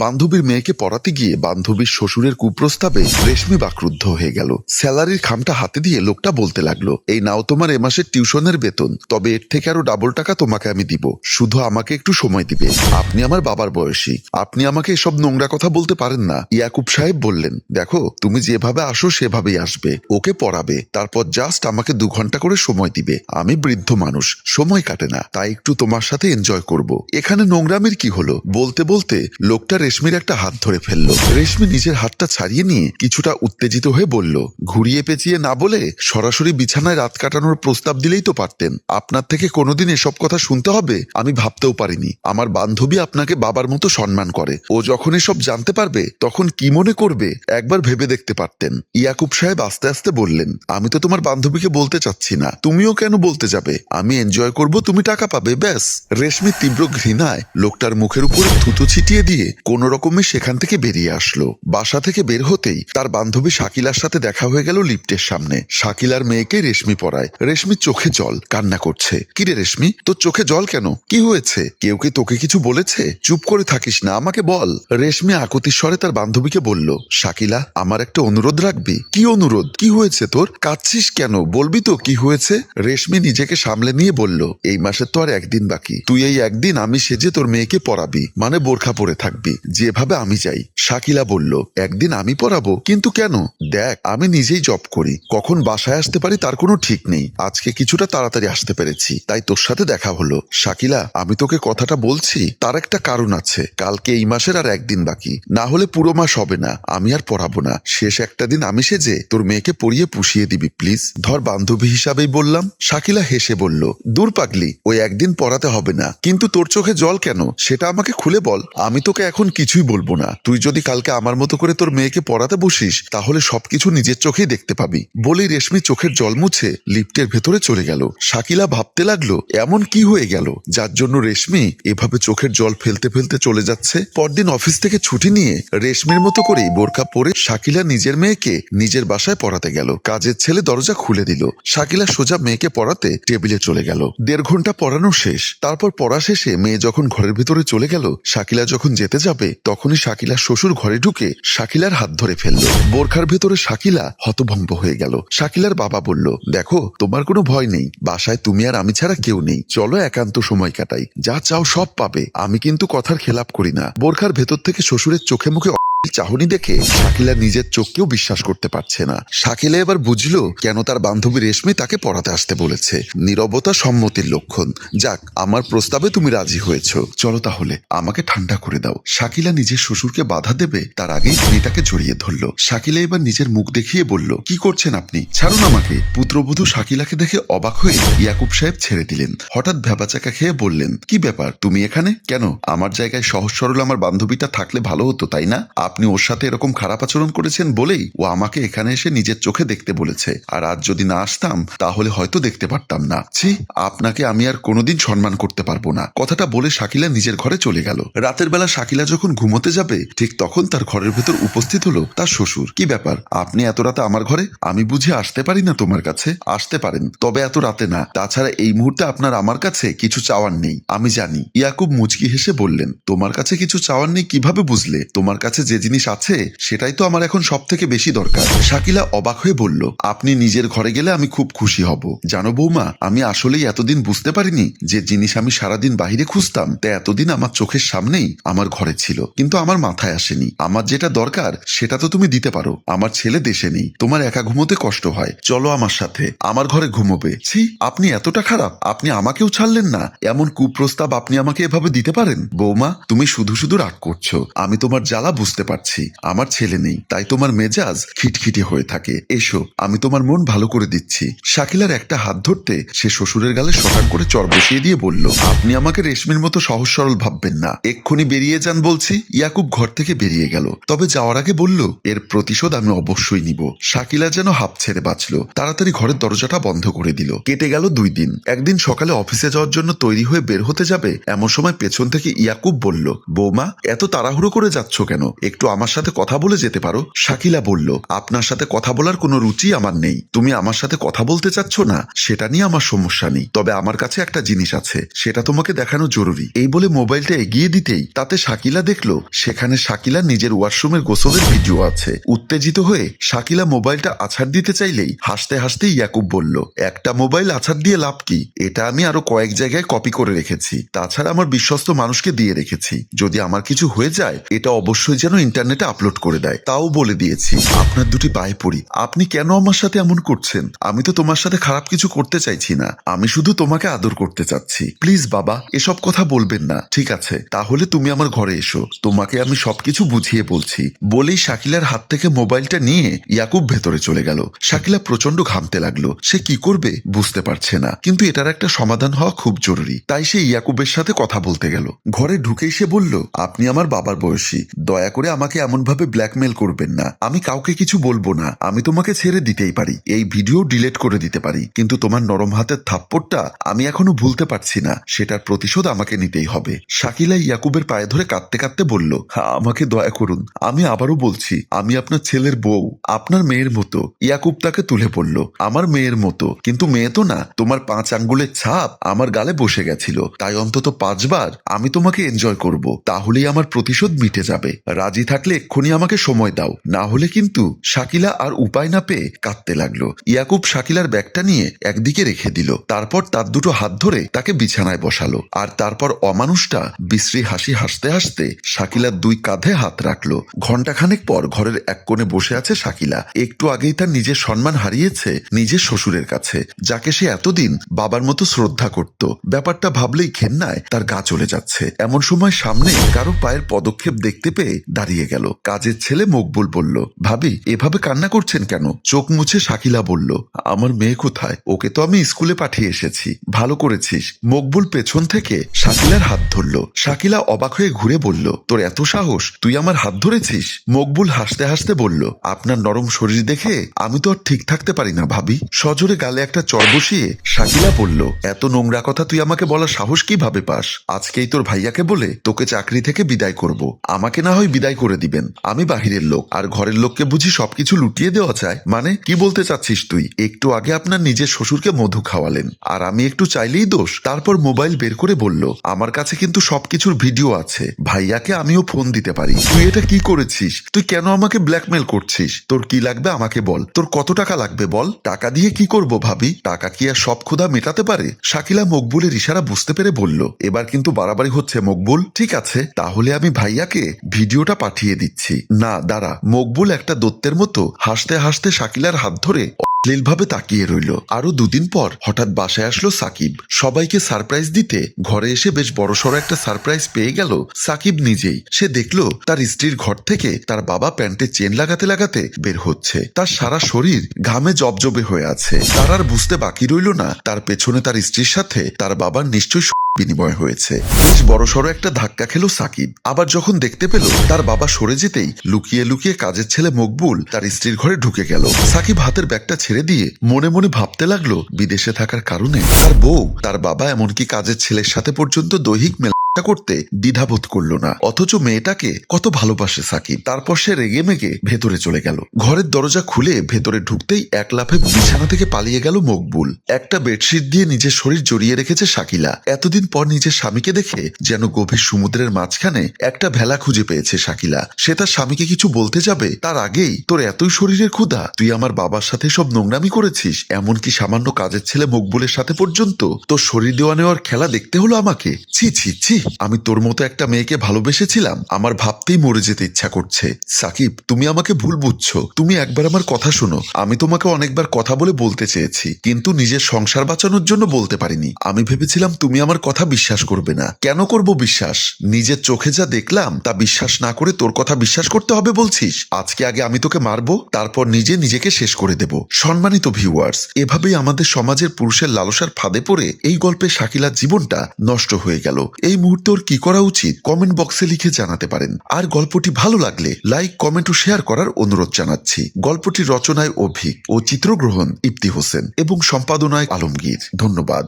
বান্ধবীর মেয়েকে পড়াতে গিয়ে বান্ধবীর শ্বশুরের কুপ্রস্তাবে রেশমি বাকরুদ্ধ হয়ে গেল। স্যালারির খামটা হাতে দিয়ে লোকটা বলতে লাগলো, এই নাও তোমার এ মাসের টিউশনের বেতন, তবে এর থেকে আরো ডাবল টাকা তোমাকে আমি দিব, শুধু আমাকে একটু সময় দিবে। আপনি আমার বাবার বয়সী, আপনি আমাকে এসব নোংরা কথা বলতে পারেন না। ইয়াকুব সাহেব বললেন, দেখো তুমি যেভাবে আসো সেভাবেই আসবে, ওকে পড়াবে, তারপর জাস্ট আমাকে 2 ঘন্টা করে সময় দিবে। আমি বৃদ্ধ মানুষ, সময় কাটে না, তাই একটু তোমার সাথে এনজয় করব। এখানে নোংরামির কি হলো? বলতে বলতে লোকটা রেশমির একটা হাত ধরে ফেললো। রেশমি নিজের হাতটা ছাড়িয়ে নিয়ে কিছুটা উত্তেজিত হয়ে বলল, ঘুরিয়ে পেঁচিয়ে না বলে সরাসরি বিছানায় রাত কাটানোর প্রস্তাব দিলেই তো পারতেন। আপনার থেকে কোনোদিন এসব কথা শুনতে হবে আমি ভাবতেও পারিনি। আমার বান্ধবী আপনাকে বাবার মতো সম্মান করে, ও যখন এসব জানতে পারবে তখন কি মনে করবে একবার ভেবে দেখতে পারতেন। ইয়াকুব সাহেব আস্তে আস্তে বললেন, আমি তো তোমার বান্ধবীকে বলতে চাচ্ছি না, তুমিও কেন বলতে যাবে? আমি এনজয় করব, তুমি টাকা পাবে, ব্যাস। রেশমি তীব্র ঘৃণায় লোকটার মুখের উপরে থুতু ছিটিয়ে দিয়ে কোন রকমে সেখান থেকে বেরিয়ে আসলো। বাসা থেকে বের হতেই তার বান্ধবী শাকিলার সাথে দেখা হয়ে গেল লিফটের সামনে। শাকিলার মেয়েকে রেশমি পড়ায়। রেশমির চোখে জল, কান্না করছে। কিরে রেশমি, তোর চোখে জল কেন? কি হয়েছে? কেউ কি তোকে কিছু বলেছে? চুপ করে থাকিস না, আমাকে বল। রেশমি আকুতির স্বরে তার বান্ধবীকে বলল, শাকিলা, আমার একটা অনুরোধ রাখবি? কি অনুরোধ? কি হয়েছে তোর? কাঁদছিস কেন? বলবি তো কি হয়েছে? রেশমি নিজেকে সামলে নিয়ে বলল, এই মাসের তো আর একদিন বাকি, তুই এই একদিন আমি সেজে তোর মেয়েকে পড়াবি, মানে বোরখা পরে থাকবি, যেভাবে আমি চাই। শাকিলা বলল, একদিন আমি পড়াবো? কিন্তু কেন? দেখ, আমি নিজেই জব করি, কখন বাসায় আসতে পারি তার কোনো ঠিক নেই। আজকে কিছুটা তাড়াতাড়ি আসতে পেরেছি, তাই তোর সাথে দেখা হলো। শাকিলা, আমি তোকে কথাটা বলছি, তার একটা কারণ আছে। কালকে এই মাসের আর একদিন বাকি, না হলে পুরো মাস হবে না। আমি আর পড়াবো না, শেষ একটা দিন আমি সেজে তোর মেয়েকে পড়িয়ে পুষিয়ে দিবি প্লিজ। ধর বান্ধবী হিসাবেই বললাম। শাকিলা হেসে বলল, দূর পাগলি, ওই একদিন পড়াতে হবে না। কিন্তু তোর চোখে জল কেন সেটা আমাকে খুলে বল। আমি তোকে এখন কিছুই বলবো না। তুই যদি কালকে আমার মতো করে তোর মেয়েকে পড়াতে বসিস তাহলে সবকিছু নিজের চোখেই দেখতে পাবি। বলেই রেশমি চোখের জল মুছে লিফটের ভেতরে চলে গেল। শাকিলা ভাবতে লাগলো, এমন কি হয়ে গেল যার জন্য রেশমি এভাবে চোখের জল ফেলতে ফেলতে চলে যাচ্ছে। পরদিন অফিস থেকে ছুটি নিয়ে রেশমির মতো করেই বোরকা পরে শাকিলা নিজের মেয়েকে নিজের বাসায় পড়াতে গেল। কাজের ছেলে দরজা খুলে দিল। শাকিলা সোজা মেয়েকে পড়াতে টেবিলে চলে গেল। 1.5 ঘন্টা পড়ানো শেষ। তারপর পড়া শেষে মেয়ে যখন ঘরের ভিতরে চলে গেল, শাকিলা যখন যেতে যাবে তখনই শাকিলার শ্বশুর ঘরে ঢুকে শাকিলার হাত ধরে ফেলল। বোরখার ভেতরে শাকিলা হতভম্ব হয়ে গেল। শাকিলার বাবা বলল, দেখো তোমার কোনো ভয় নেই, বাসায় তুমি আর আমি ছাড়া কেউ নেই, চলো একান্ত সময় কাটাই, যা চাও সব পাবে, আমি কিন্তু কথার খেলাপ করি না। বোরখার ভেতর থেকে শ্বশুরের চোখে মুখে চাহনি দেখে শাকিলা নিজের চোখকেও বিশ্বাস করতে পারছে না। শাকিলা এবার বুঝলো কেন তার বান্ধবী রেশমি তাকে পড়াতে আসতে বলেছে। নীরবতা সম্মতির লক্ষণ। যাক, আমার প্রস্তাবে তুমি রাজি হয়েছ, চলো তাহলে, আমাকে ঠান্ডা করে দাও। শাকিলা নিজের শ্বশুরকে বাধা দেবে তার আগেই মেয়েটাকে জড়িয়ে ধরল। শাকিলা এবার নিজের মুখ দেখিয়ে বলল, কি করছেন আপনি? ছাড়ুন আমাকে। পুত্রবধূ শাকিলাকে দেখে অবাক হয়ে ইয়াকুব সাহেব ছেড়ে দিলেন। হঠাৎ ভ্যাবাচাকা খেয়ে বললেন, কি ব্যাপার, তুমি এখানে কেন? আমার জায়গায় সহজ সরল আমার বান্ধবীটা থাকলে ভালো হতো, তাই না? আপনি ওর সাথে এরকম খারাপ আচরণ করেছেন বলেই ও আমাকে এখানে এসে নিজের চোখে দেখতে বলেছে। আর আজ যদি না আসতাম তাহলে হয়তো দেখতে পারতাম না। ছি, আপনাকে আমি আর কোনোদিন সম্মান করতে পারবো না। কথাটা বলে শাকিলা নিজের ঘরে চলে গেল। রাতের বেলা শাকিলা যখন ঘুমোতে যাবে ঠিক তখন তার ঘরের ভেতর উপস্থিত হলো তার শ্বশুর। কি ব্যাপার, আপনি এত রাতে আমার ঘরে? আমি বুঝে আসতে পারি না তোমার কাছে? আসতে পারেন, তবে এত রাতে না। তাছাড়া এই মুহূর্তে আপনার আমার কাছে কিছু চাওয়ার নেই, আমি জানি। ইয়াকুব মুচকি হেসে বললেন, তোমার কাছে কিছু চাওয়ার নেই কিভাবে বুঝলে? তোমার কাছে যে জিনিস আছে সেটাই তো আমার এখন সব থেকে বেশি দরকার। শাকিলা অবাক হয়ে বলল, আপনি নিজের ঘরে গেলে আমি খুব খুশি হব। জানো বৌমা, আমি আসলেই এতদিন বুঝতে পারিনি যে জিনিস আমি সারাদিন বাহিরে খুঁজতাম তা এতদিন আমার চোখের সামনেই আমার ঘরে ছিল, কিন্তু আমার মাথায় আসেনি। আমার যেটা দরকার সেটা তো তুমি দিতে পারো। আমার ছেলে দেশে নেই, তোমার একা ঘুমোতে কষ্ট হয়, চলো আমার সাথে, আমার ঘরে ঘুমোবে। ছি, আপনি এতটা খারাপ? আপনি আমাকেও ছাড়লেন না? এমন কুপ্রস্তাব আপনি আমাকে এভাবে দিতে পারেন? বৌমা, তুমি শুধু শুধু রাগ করছো। আমি তোমার জ্বালা বুঝতে পারছি। আমার ছেলে নেই, তাই তোমার মেজাজ খিটখিটে হয়ে থাকে। এসো, আমি তোমার মন ভালো করে দিচ্ছি। শাকিলার একটা হাত ধরতে সে শ্বশুরের গালে শটান করে চর বসিয়ে দিয়ে বলল, আপনি আমাকে রেশমির মতো সহজ সরল ভাববেন না, এক্ষুনি বেরিয়ে যান বলছি। ইয়াকুব ঘর থেকে বেরিয়ে গেল, তবে যাওয়ার আগে বলল, এর প্রতিশোধ আমি অবশ্যই নিব। শাকিলা যেন হাঁপ ছেড়ে বাঁচল। তাড়াতাড়ি ঘরের দরজাটা বন্ধ করে দিল। কেটে গেল 2 দিন। একদিন সকালে অফিসে যাওয়ার জন্য তৈরি হয়ে বের হতে যাবে এমন সময় পেছন থেকে ইয়াকুব বলল, বৌমা, এত তাড়াহুড়ো করে যাচ্ছ কেন? একটু একটু আমার সাথে কথা বলে যেতে পারো? শাকিলা বলল, আপনার সাথে কথা বলার কোনো রুচি আমার নেই। তুমি আমার সাথে কথা বলতে চাচ্ছ না, সেটা নিয়ে আমার সমস্যা নেই, তবে আমার কাছে একটা জিনিস আছে, সেটা তোমাকে দেখানো জরুরি। এই বলে মোবাইলটা এগিয়ে দিতেই তাতে শাকিলা দেখলো সেখানে শাকিলা নিজের ওয়াশরুমের গোসলের ভিডিও আছে। উত্তেজিত হয়ে শাকিলা মোবাইলটা আছাড় দিতে চাইলেই হাসতে হাসতে ইয়াকুব বলল, একটা মোবাইল আছাড় দিয়ে লাভ কি? এটা আমি আরো কয়েক জায়গায় কপি করে রেখেছি, তাছাড়া আমার বিশ্বস্ত মানুষকে দিয়ে রেখেছি, যদি আমার কিছু হয়ে যায় এটা অবশ্যই যেন ইন্টারনেটে আপলোড করে দেয়। তাও বলে দিয়েছি। আপনার দুটি পায়ে পড়ি, আপনি কেন আমার সাথে এমন করছেন? আমি তো তোমার সাথে খারাপ কিছু করতে চাইছি না, আমি শুধু তোমাকে আদর করতে চাচ্ছি। প্লিজ বাবা, এসব কথা বলবেন না। ঠিক আছে, তাহলে তুমি আমার ঘরে এসো, তোমাকে আমি সবকিছু বুঝিয়ে বলছি। বলেই শাকিলার হাত থেকে মোবাইলটা নিয়ে ইয়াকুব ভেতরে চলে গেল। শাকিলা প্রচন্ড ঘামতে লাগলো, সে কি করবে বুঝতে পারছে না, কিন্তু এটার একটা সমাধান হওয়া খুব জরুরি। তাই সে ইয়াকুবের সাথে কথা বলতে গেল। ঘরে ঢুকেই সে বলল, আপনি আমার বাবার বয়সী, দয়া করে আমাকে এমনভাবে ব্ল্যাকমেল করবেন না। আমি কাউকে কিছু বলবো না, আমি তোমাকে ছেড়ে দিতেই পারি, এই ভিডিও ডিলিট করে দিতে পারি, কিন্তু তোমার নরম হাতের থাপ্পড়টা আমি এখনো ভুলতে পারছি না, সেটার প্রতিশোধ আমাকে নিতেই হবে। শাকিলা ইয়াকুবের পায়ে ধরে কাঁদতে কাঁদতে বলল, আমাকে দয়া করুন, আমি আবারও বলছি, আমি আপনার ছেলের বউ, আপনার মেয়ের মতো। ইয়াকুব তাকে তুলে পড়ল, আমার মেয়ের মতো? কিন্তু মেয়ে তো না, তোমার 5 আঙ্গুলের ছাপ আমার গালে বসে গেছিল, তাই অন্তত 5 বার আমি তোমাকে এনজয় করব, তাহলেই আমার প্রতিশোধ মিটে যাবে। রাজি থাকলে এক্ষুনি আমাকে সময় দাও, না হলে কিন্তু। শাকিলা আর উপায় না পেয়ে কাঁদতে লাগলো। ইয়াকুব শাকিলার ব্যাগটা নিয়ে একদিকে রেখে দিল, তারপর তার দুটো হাত ধরে তাকে বিছানায় বসালো, আর তারপর অমানুষটা বিশ্রী হাসি হাসতে হাসতে শাকিলার 2 কাঁধে হাত রাখলো। ঘণ্টাখানেক পর ঘরের এক কোণে বসে আছে শাকিলা। একটু আগেই তার নিজের সম্মান হারিয়েছে নিজের শ্বশুরের কাছে, যাকে সে এতদিন বাবার মতো শ্রদ্ধা করত। ব্যাপারটা ভাবলেই ঘেন্নায় তার গা চলে যাচ্ছে। এমন সময় সামনে কারো পায়ের পদক্ষেপ দেখতে পেয়ে দাঁড়িয়ে গেল। কাজের ছেলে মকবুল বলল, ভাবি এভাবে কান্না করছেন কেন? চোখ মুছে শাকিলা বলল, আমার মেয়ে কোথায়? ওকে তো আমি স্কুলে পাঠিয়ে এসেছি। ভালো করেছিস। মকবুল পেছন থেকে শাকিলার হাত ধরল। শাকিলা অবাক হয়ে ঘুরে বলল, তোর এত সাহস, তুই আমার হাত ধরেছিস? মকবুল হাসতে হাসতে বলল, আপনার নরম শরীর দেখে আমি তো আর ঠিক থাকতে পারি না ভাবি। সজোরে গালে একটা চড় বসিয়ে শাকিলা বলল, এত নোংরা কথা তুই আমাকে বলার সাহস কিভাবে পাস? আজকেই তোর ভাইয়াকে বলে তোকে চাকরি থেকে বিদায় করব। আমাকে না হয় বিদায় করে দিবেন, আমি বাহিরের লোক, আর ঘরের লোককে বুঝি সবকিছু লুটিয়ে দেওয়া চায়? মানে কি বলতে চাচ্ছিস তুই? একটু আগে আপনার নিজের শ্বশুরকে মধু খাওয়ালেন, আর আমি একটু চাইলেই দোষ? তারপর মোবাইল বের করে বলল, আমার কাছে কিন্তু সবকিছুর ভিডিও আছে, ভাইয়াকে আমিও ফোন দিতে পারি। তুই এটা কি করেছিস? তুই কেন আমাকে ব্ল্যাকমেল করছিস? তোর কি লাগবে আমাকে বল, তোর কত টাকা লাগবে বল, টাকা দিয়ে কি করব ভাবি? টাকা কি আর সব ক্ষুধা মেটাতে পারে? শাকিলা মকবুলের ইশারা বুঝতে পেরে বলল, এবার কিন্তু বাড়াবাড়ি হচ্ছে মকবুল। ঠিক আছে, তাহলে আমি ভাইয়াকে ভিডিওটা পাঠিয়ে দিচ্ছি। না দাঁড়া। মকবুল একটা দত্তের মতো হাসতে হাসতে শাকিলার হাত ধরে অশ্লীলভাবে তাকিয়ে রইল। আরো 2 দিন পর হঠাৎ বাসায় আসলো সাকিব। সবাইকে সারপ্রাইজ দিতে ঘরে এসে বেশ বড়সড় একটা সারপ্রাইজ পেয়ে গেল সাকিব নিজেই। সে দেখলো তার স্ত্রীর ঘর থেকে তার বাবা প্যান্টে চেন লাগাতে লাগাতে বের হচ্ছে। তার সারা শরীর ঘামে জবজবে হয়ে আছে। তার আর বুঝতে বাকি রইল না তার পেছনে তার স্ত্রীর সাথে তার বাবার নিশ্চয়ই বিনিময় হয়েছে। বেশ বড়সড় একটা ধাক্কা খেলো সাকিব। আবার যখন দেখতে পেল তার বাবা সরে যেতেই লুকিয়ে লুকিয়ে কাজের ছেলে মকবুল তার স্ত্রীর ঘরে ঢুকে গেল। সাকিব হাতের ব্যাগটা ছেড়ে দিয়ে মনে মনে ভাবতে লাগলো, বিদেশে থাকার কারণে তার বউ, তার বাবা, এমনকি কাজের ছেলের সাথে পর্যন্ত দৈহিক মেলা করতে দ্বিধাবোধ করলো না, অথচ মেয়েটাকে কত ভালোবাসে সাকিব। তারপর সে রেগে মেগে ভেতরে চলে গেল। ঘরের দরজা খুলে ভেতরে ঢুকতেই এক লাফে বিছানা থেকে পালিয়ে গেল মকবুল। একটা বেডশিট দিয়ে নিজের শরীর জড়িয়ে রেখেছে শাকিলা। এতদিন পর নিজের স্বামীকে দেখে যেন গভীর সমুদ্রের মাঝখানে একটা ভেলা খুঁজে পেয়েছে শাকিলা। সে তার স্বামীকে কিছু বলতে যাবে তার আগেই, তোর এতই শরীরের ক্ষুধা, তুই আমার বাবার সাথে সব নোংরামি করেছিস, এমনকি সামান্য কাজের ছেলে মকবুলের সাথে পর্যন্ত তোর শরীর দেওয়া নেওয়ার খেলা দেখতে হলো আমাকে। ছি ছি ছি, আমি তোর মতো একটা মেয়েকে ভালোবেসেছিলাম, আমার ভাবতেই মরে যেতে ইচ্ছা করছে। সাকিব, তুমি আমাকে ভুল বুঝছো। তুমি একবার আমার কথা শোনো। আমি তোমাকে অনেকবার কথা বলতে চেয়েছি, কিন্তু নিজের সংসার বাঁচানোর জন্য বলতে পারিনি। আমি ভেবেছিলাম তুমি আমার কথা বিশ্বাস করবে না। কেন করব বিশ্বাস? নিজের চোখে যা দেখলাম তা বিশ্বাস না করে তোর কথা বিশ্বাস করতে হবে বলছিস? আজকে আগে আমি তোকে মারবো, তারপর নিজেকে শেষ করে দেব। সম্মানিত ভিউয়ার্স, এভাবেই আমাদের সমাজের পুরুষের লালসার ফাঁদে পড়ে এই গল্পে শাকিলার জীবনটা নষ্ট হয়ে গেল। এই মুহূর্তে ওর কি করা উচিত কমেন্ট বক্সে লিখে জানাতে পারেন। আর গল্পটি ভালো লাগলে লাইক, কমেন্ট ও শেয়ার করার অনুরোধ জানাচ্ছি। গল্পটি রচনায় অভিক ও চিত্রগ্রহণ ইপ্তি হোসেন এবং সম্পাদনায় আলমগীর। ধন্যবাদ।